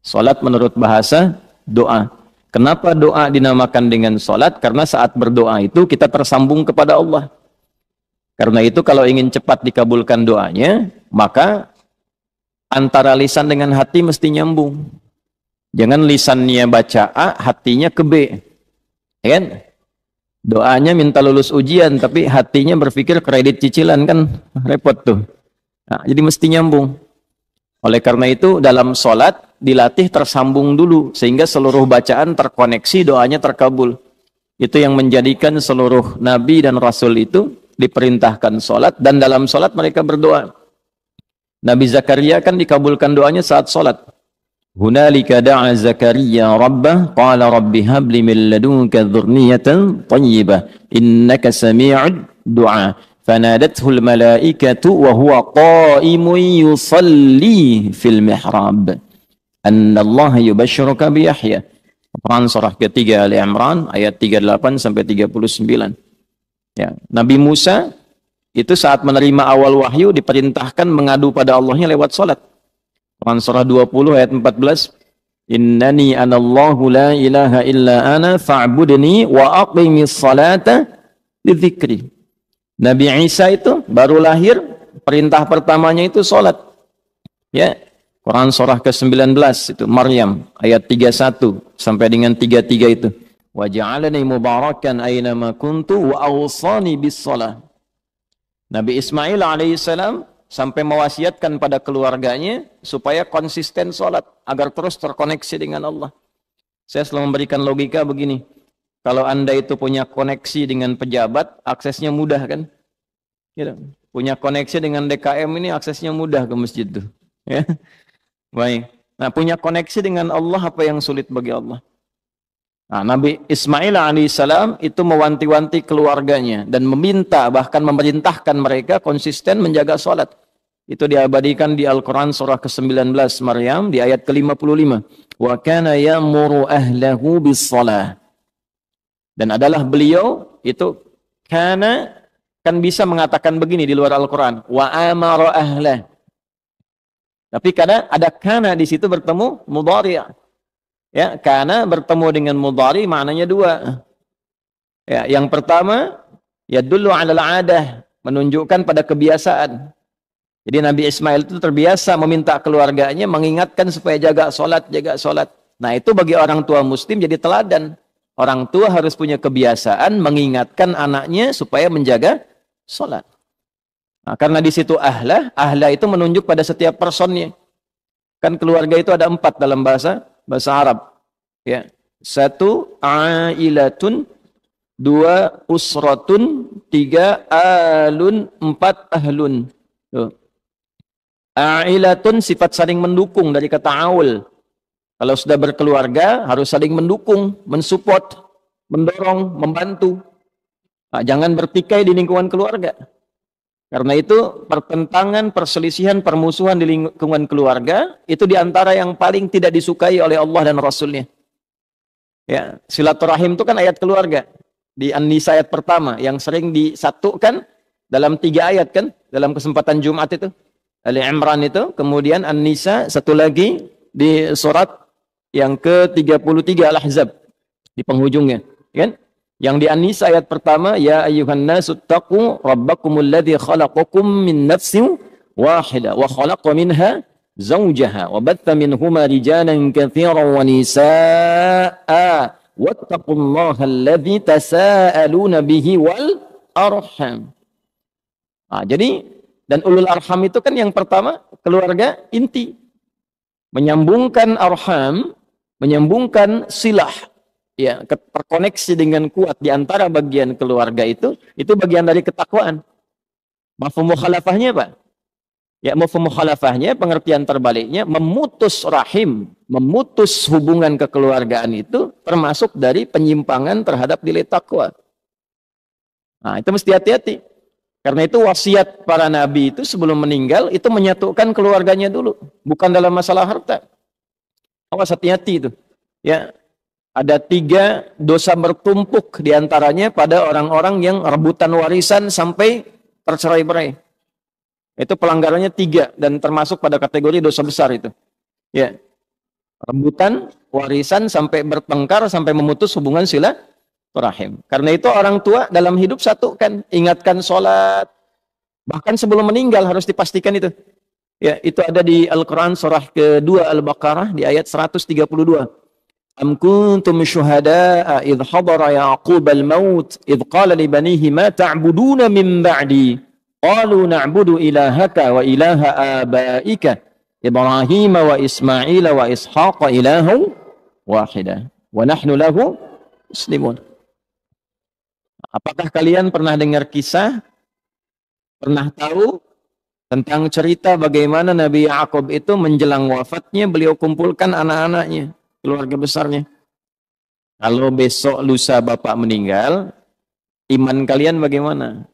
Salat menurut bahasa doa. Kenapa doa dinamakan dengan salat? Karena saat berdoa itu kita tersambung kepada Allah. Karena itu kalau ingin cepat dikabulkan doanya, maka antara lisan dengan hati mesti nyambung. Jangan lisannya baca A, hatinya ke B. Ya kan? Doanya minta lulus ujian, tapi hatinya berpikir kredit cicilan, kan repot tuh. Nah, jadi mesti nyambung. Oleh karena itu dalam sholat dilatih tersambung dulu, sehingga seluruh bacaan terkoneksi, doanya terkabul. Itu yang menjadikan seluruh nabi dan rasul itu diperintahkan sholat, dan dalam sholat mereka berdoa. Nabi Zakaria kan dikabulkan doanya saat sholat. Hunalika da'a Zakaria rabbah qala rabbi habli min ladunka dzurriyyatan thayyibah innaka sami'ud du'a. فنادته الملائكة وهو قائم يصلي في المحراب أن الله يبشرك بيحيى. Quran surah ketiga Ali Imran ayat 38 sampai 39. Ya, Nabi Musa itu saat menerima awal wahyu diperintahkan mengadu pada Allahnya lewat salat. Quran surah 20 ayat 14. Innani anallahu la ilaha illa ana fa'budni wa aqimis salata lidzikri. Nabi Isa itu baru lahir, perintah pertamanya itu sholat. Ya, Quran surah ke-19 itu Maryam ayat 31 sampai dengan 33 itu. Wa ja'alani mubarakan aina ma kuntu wa awsani bis shalah. Nabi Ismail alaihissalam sampai mewasiatkan pada keluarganya supaya konsisten sholat agar terus terkoneksi dengan Allah. Saya selalu memberikan logika begini. Kalau Anda itu punya koneksi dengan pejabat, aksesnya mudah kan? Gitu. Punya koneksi dengan DKM ini aksesnya mudah ke masjid itu. Ya. Baik. Nah, punya koneksi dengan Allah apa yang sulit bagi Allah? Nah, Nabi Ismail alaihissalam itu mewanti-wanti keluarganya dan meminta, bahkan memerintahkan mereka konsisten menjaga sholat. Itu diabadikan di Al-Quran surah ke-19 Maryam di ayat ke-55. Wa kana ya'muru ahlahu bis-shalah. Dan adalah beliau itu karena kan bisa mengatakan begini di luar Al-Quran. Wa amara ahlah. Tapi kadang ada kana di situ bertemu mudhari'. Ya, kana bertemu dengan mudhari' maknanya dua. Ya, yang pertama yadullu 'alal 'adah, menunjukkan pada kebiasaan. Jadi Nabi Ismail itu terbiasa meminta keluarganya mengingatkan supaya jaga sholat, jaga sholat. Nah, itu bagi orang tua muslim jadi teladan. Orang tua harus punya kebiasaan mengingatkan anaknya supaya menjaga sholat. Nah, karena di situ ahlah itu menunjuk pada setiap personnya. Kan keluarga itu ada 4 dalam bahasa Arab. Ya, 1 ailatun, 2 usratun, 3 alun, 4 ahlun. Tuh. Ailatun sifat saling mendukung dari kata aul. Kalau sudah berkeluarga, harus saling mendukung, mensupport, mendorong, membantu. Nah, jangan bertikai di lingkungan keluarga. Karena itu, pertentangan, perselisihan, permusuhan di lingkungan keluarga, itu diantara yang paling tidak disukai oleh Allah dan Rasulnya. Ya, silaturahim itu kan ayat keluarga. Di An-Nisa ayat pertama, yang sering disatukan dalam 3 ayat kan, dalam kesempatan Jumat itu. Ali Imran itu, kemudian An-Nisa, satu lagi di surat yang ke-33 Al-Ahzab di penghujungnya, kan? Yang di An-Nisa ayat pertama, ya ayyuhan nasu taqu rabbakumul ladzi khalaqakum min nafsin wahidah wa khalaqa minha zawjaha wa batha minhuma rijalan katsiran wa nisaa wattaqullaha alladzi tasaaluna bihi wal arham. Nah, jadi dan ulul arham itu kan yang pertama keluarga inti. Menyambungkan arham, menyambungkan silah, ya, terkoneksi dengan kuat di antara bagian keluarga itu bagian dari ketakwaan. Mafhum mukhalafahnya apa? Ya, mafhum mukhalafahnya, pengertian terbaliknya, memutus rahim, memutus hubungan kekeluargaan itu termasuk dari penyimpangan terhadap nilai takwa. Nah, itu mesti hati-hati. Karena itu wasiat para nabi itu sebelum meninggal itu menyatukan keluarganya dulu, bukan dalam masalah harta. Awas, hati-hati itu. Ya, ada 3 dosa bertumpuk diantaranya pada orang-orang yang rebutan warisan sampai tercerai-berai. Itu pelanggarannya 3 dan termasuk pada kategori dosa besar itu. Ya, rebutan warisan sampai bertengkar sampai memutus hubungan silaturahim. Karena itu orang tua dalam hidup satukan, ingatkan sholat, bahkan sebelum meninggal harus dipastikan itu. Ya, itu ada di Al-Quran surah kedua Al-Baqarah di ayat 132. Am kuntum syuhada'a idh hadara Ya'qub al-maut idh qala li banihi ma ta'buduna min ba'di qalu na'budu ilahaka wa ilaha abaika Ibrahim wa Ismail wa Ishaq ilahu wahidah wa nahnu lahu muslimun. Apakah kalian pernah dengar kisah, pernah tahu tentang cerita bagaimana Nabi Ya'qub itu menjelang wafatnya beliau kumpulkan anak-anaknya, keluarga besarnya. Kalau besok lusa bapak meninggal, iman kalian bagaimana?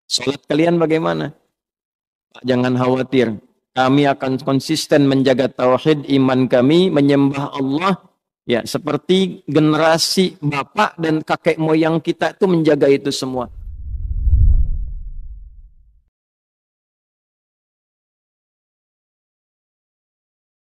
Salat kalian bagaimana? Jangan khawatir, kami akan konsisten menjaga tauhid, iman kami menyembah Allah ya seperti generasi bapak dan kakek moyang kita itu menjaga itu semua.